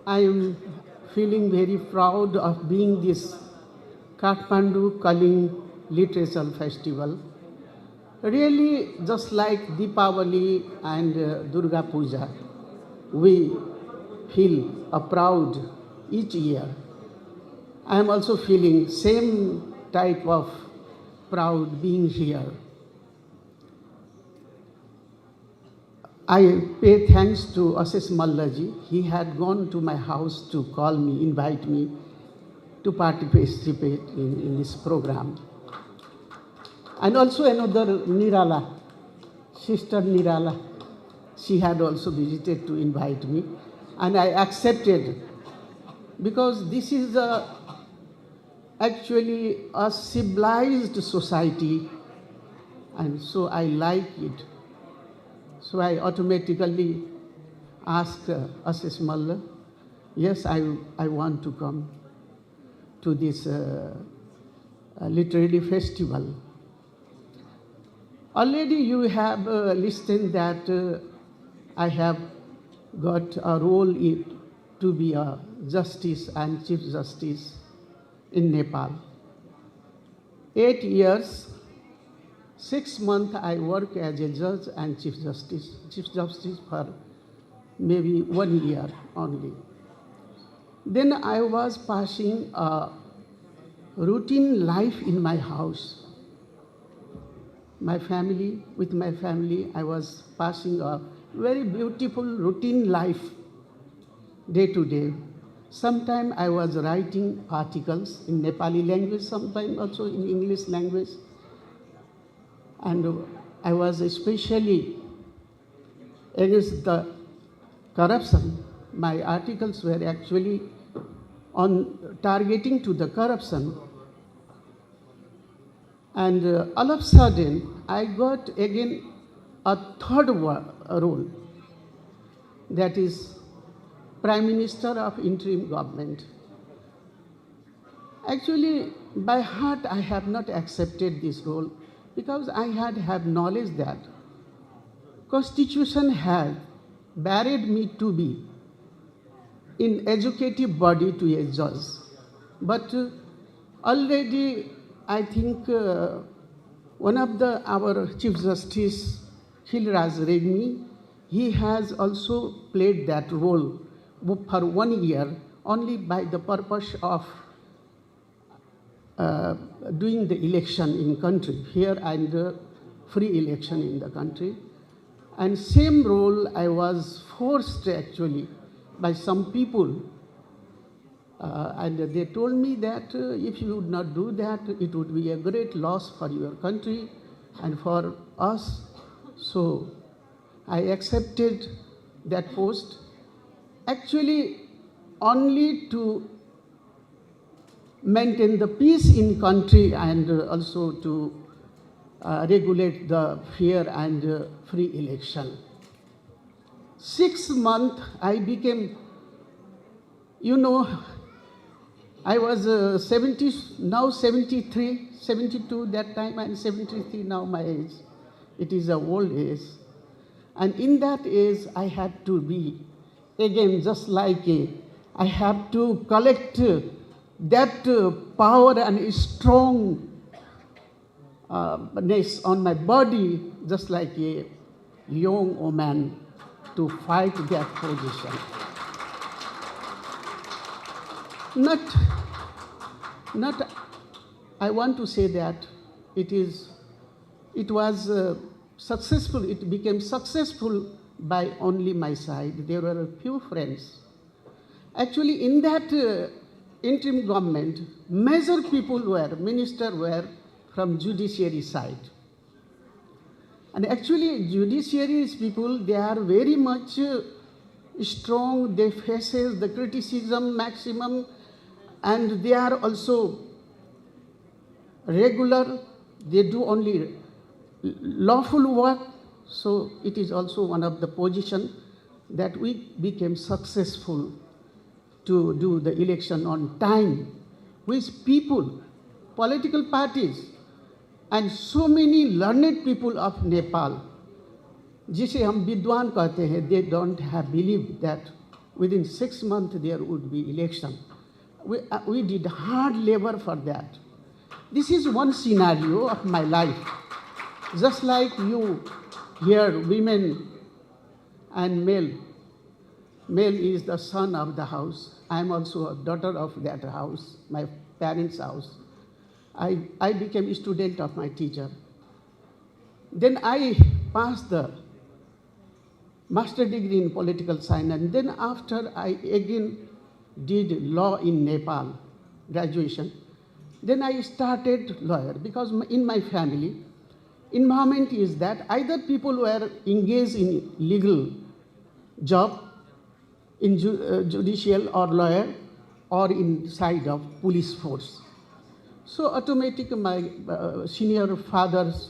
I am feeling very proud of being this Kathmandu Kaling Literature Festival. Really, just like Deepavali and Durga Puja, we feel proud each year. I am also feeling same type of proud being here. I pay thanks to Ashish Mallaji. He had gone to my house to call me, invite me to participate in this program. And also another Nirala, Sister Nirala, she had also visited to invite me, and I accepted because this is actually a civilized society, and so I like it. So I automatically asked Ashish Malla, yes, I want to come to this literary festival. Already you have listened that I have got a role to be a justice and chief justice in Nepal. 8 years, 6 months I work as a judge and chief justice for maybe 1 year only. Then I was passing a routine life in my house. With my family, I was passing a very beautiful routine life day to day. Sometimes I was writing articles in Nepali language, sometimes also in English language. And I was especially against the corruption. My articles were actually on targeting to the corruption. And all of a sudden, I got again a third role, that is Prime Minister of interim government. Actually, by heart, I have not accepted this role because I had knowledge that Constitution had barred me to be in educative body to a judge. But already, I think one of our Chief Justice, Khilraj Regmi, he has also played that role for 1 year only by the purpose of doing the election in country, here and free election in the country. And same role I was forced actually by some people. And they told me that if you would not do that, it would be a great loss for your country and for us. So I accepted that post, actually only to maintain the peace in country and also to regulate the fair and free election. 6 months I became, I was 70, now 73, 72 that time, and 73 now my age. It is an old age. And in that age, I had to be, again, just like I have to collect that power and strongness on my body, just like a young woman, to fight that position. Not, I want to say that it was successful, it became successful by only my side. There were a few friends. Actually, in that interim government, major ministers were from judiciary side. And actually, judiciary's people, they are very much strong, they faces the criticism maximum, and they are also regular, they do only lawful work. So it is also one of the position that we became successful to do the election on time, which people, political parties, and so many learned people of Nepal, जिसे हम विद्वान कहते हैं, they don't have believed that within 6 months there would be election. We did hard labor for that. This is one scenario of my life. Just like you hear women and male. Male is the son of the house. I am also a daughter of that house, my parents' house. I became a student of my teacher. Then I passed the master degree in political science, and then after I again did law in Nepal, graduation. Then I started lawyer because in my family, environment is that either people were engaged in legal job, in judicial or lawyer, or inside of police force. So automatically my senior fathers,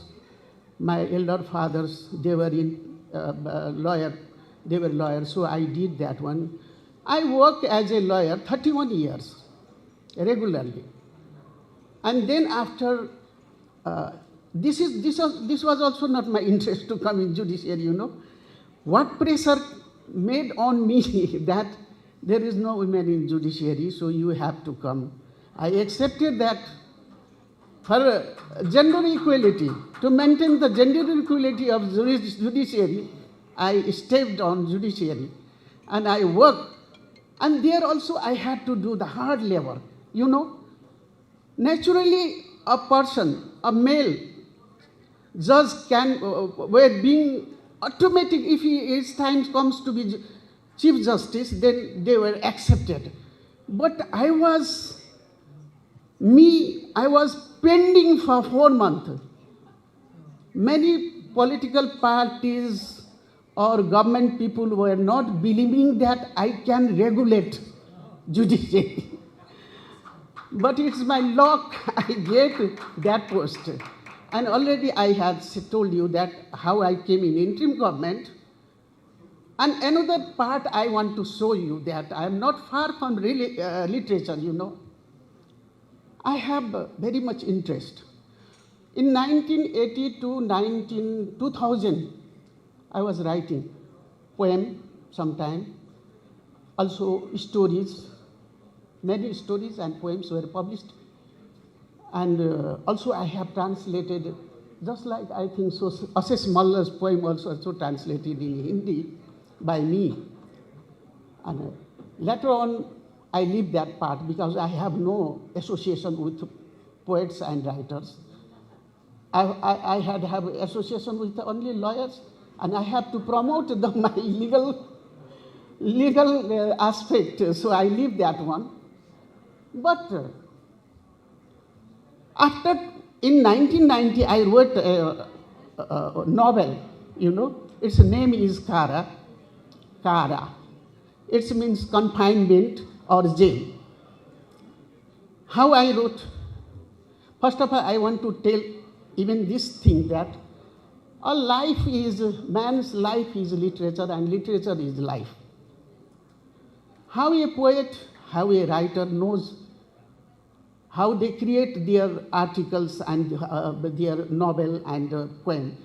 my elder fathers, they were in lawyer. They were lawyers, so I did that one. I worked as a lawyer 31 years, regularly. And then after, this was also not my interest to come in judiciary, you know. What pressure made on me that there is no women in judiciary, so you have to come. I accepted that for gender equality, to maintain the gender equality of judiciary, I stepped on judiciary and I worked. And there also I had to do the hard labor, you know. Naturally, a person, a male judge can, where being automatic, if his time comes to be Chief Justice, then they were accepted. But I was pending for 4 months. Many political parties or government people were not believing that I can regulate judiciary. But it's my luck, I get that post. And already I had told you that how I came in interim government. And another part I want to show you that I am not far from really, literature, you know. I have very much interest. In 1980 to 2000, I was writing poem sometime, also stories. Many stories and poems were published. And also I have translated, just like I think so, Ashish Malla's poem also translated in Hindi by me. And later on, I leave that part because I have no association with poets and writers. I had association with only lawyers, and I have to promote my legal aspect, so I leave that one. But after, in 1990, I wrote a novel, you know. Its name is Kara. It means confinement or jail. How I wrote? First of all, I want to tell even this thing that man's life is literature and literature is life. How a poet, how a writer knows how they create their articles and their novel and poem.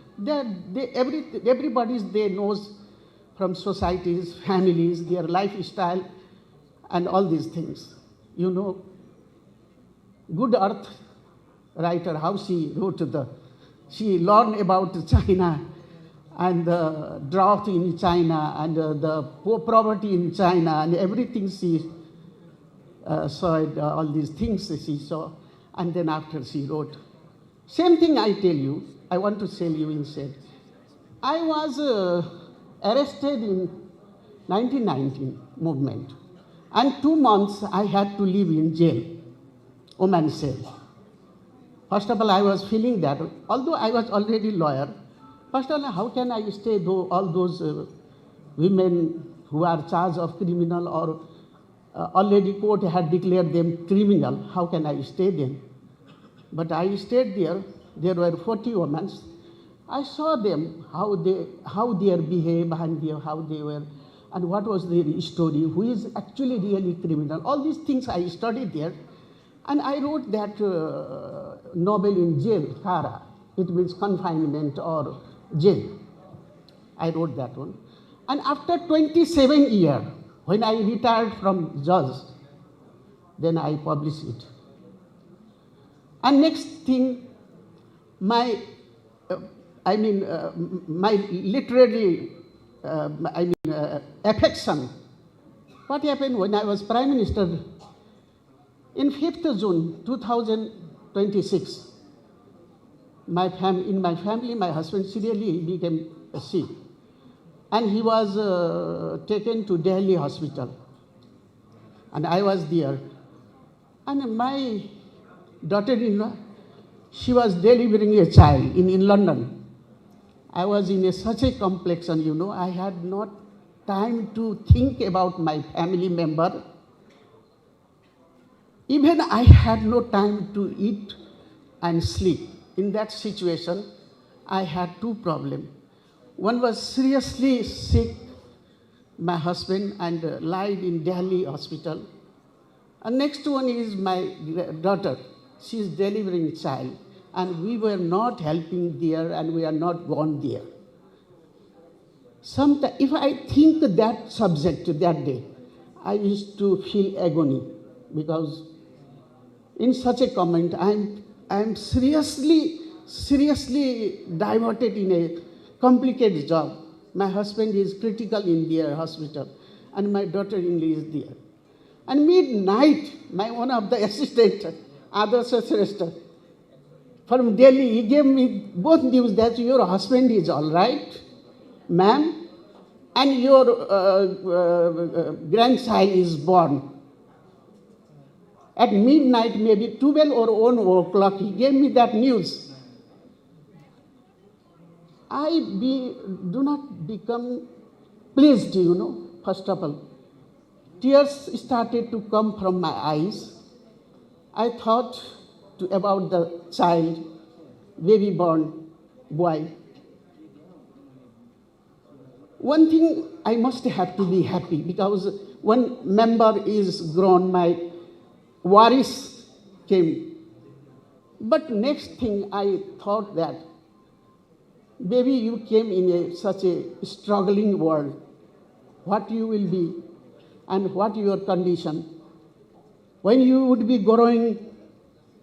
Everybody knows from societies, families, their lifestyle, and all these things. You know, Good Earth writer, how she wrote she learned about China and the drought in China and the poverty in China and everything she saw, all these things she saw, and then after she wrote. Same thing I tell you, I want to tell you instead. I was arrested in 1919 movement, and 2 months I had to live in jail, women's cell. First of all, I was feeling that, although I was already lawyer, first of all, how can I stay though all those women who are charged of criminal or already court had declared them criminal, how can I stay there? But I stayed there. There were 40 women. I saw them, how they behave and how they were, and what was their story, who is actually really criminal. All these things I studied there. And I wrote that novel in jail, Kara. It means confinement or jail. I wrote that one. And after 27 years, When I retired from judge, then I published it. And next thing, my, my literary, affection. What happened when I was Prime Minister? In 5th June 2026, in my family, my husband seriously became sick. And he was taken to Delhi hospital. And I was there. And my daughter-in-law, she was delivering a child in London. I was in such a complexion, you know, I had not time to think about my family member. Even I had no time to eat and sleep. In that situation, I had two problems. One was seriously sick, my husband, and lied in Delhi hospital. And next one is my daughter. She is delivering child, and we were not helping there, and we are not gone there. Sometimes, if I think that subject that day, I used to feel agony, because in such a comment, I'm seriously diverted in a complicated job. My husband is critical in their hospital, and my daughter-in-law is there. And midnight, one of the assistants, Adarsh Shrestha, from Delhi, he gave me both news that your husband is all right, ma'am, and your grandchild is born. At midnight, maybe 12 or 1 o'clock, he gave me that news. I do not become pleased, you know, first of all. Tears started to come from my eyes. I thought about the child, baby born boy. One thing, I must have to be happy, because one member is grown, my waris came. But next thing, I thought that, baby, you came in such a struggling world. What you will be and what your condition. When you would be growing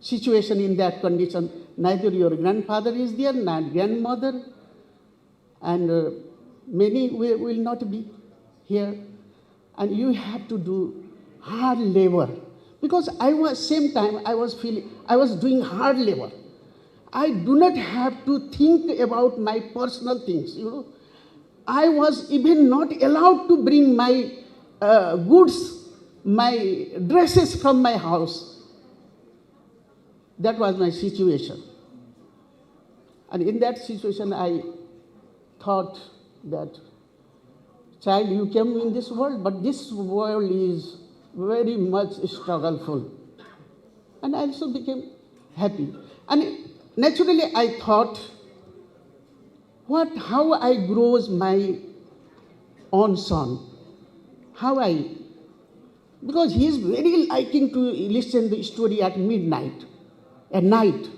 situation in that condition, neither your grandfather is there, nor grandmother, and many will not be here. And you have to do hard labor. Because I was doing hard labor. I do not have to think about my personal things, you know. I was even not allowed to bring my goods, my dresses from my house. That was my situation. And in that situation, I thought that, child, you came in this world, but this world is very much struggleful. And I also became happy. And naturally, I thought, how I grows my own son. Because he is very liking to listen the story at midnight, at night.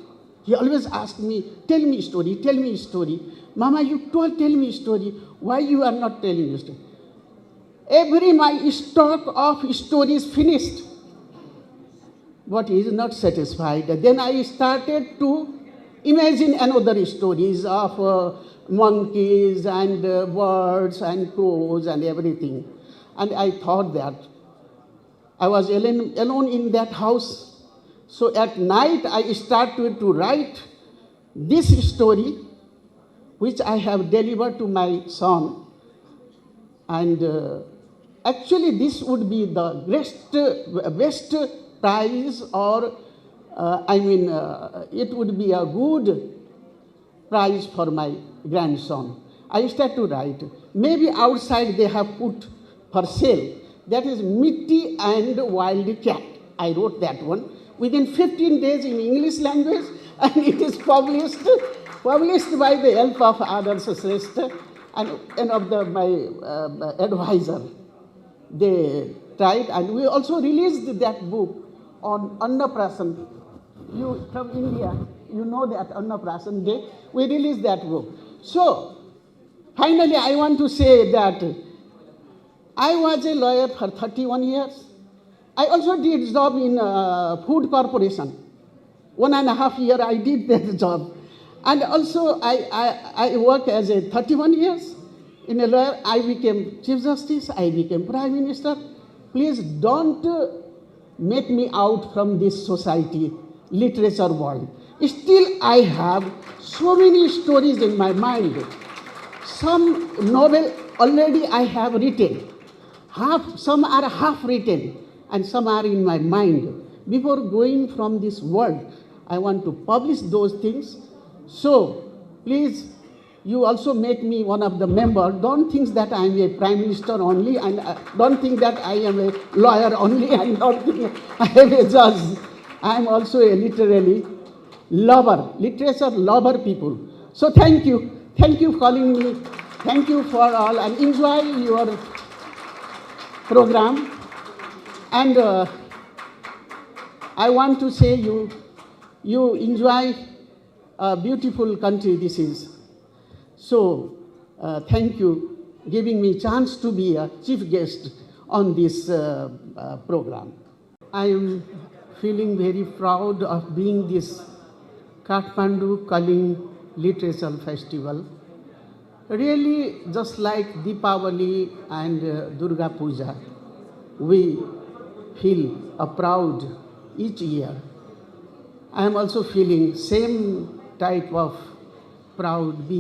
He always asks me, tell me a story. Mama, you tell me a story. Why you are not telling a story? My stock of stories finished. But he is not satisfied. Then I started to imagine another stories of monkeys and birds and crows and everything. And I thought that I was alone in that house. So at night I started to write this story, which I have delivered to my son. And actually this would be the best prize, or it would be a good prize for my grandson. I started to write. Maybe outside they have put for sale. That is Mitty and Wild Cat. I wrote that one within 15 days in English language, and it is published by the help of Adarsh Shrestha and of my advisor. They tried, and we also released that book on Annaprasan. You from India, you know that Annaprasan Day, we released that book. So, finally I want to say that I was a lawyer for 31 years. I also did job in food corporation. 1.5 years I did that job. And also I work as a 31 years in a lawyer. I became Chief Justice, I became Prime Minister. Please don't make me out from this society, literature world. Still I have so many stories in my mind. Some novel already I have written. Some are half written and some are in my mind. Before going from this world, I want to publish those things. So, please, you also make me one of the members. Don't think that I am a prime minister only, and don't think that I am a lawyer only, and don't think I am a judge. I am also a literary lover, literature lover people. So thank you. Thank you for calling me. Thank you for all, and enjoy your program. And I want to say you enjoy a beautiful country this is. So thank you giving me chance to be a chief guest on this program. I am feeling very proud of being this Kathmandu Kaling Literature Festival. Really, just like Deepavali and Durga Puja, we feel proud each year. I am also feeling same type of proud being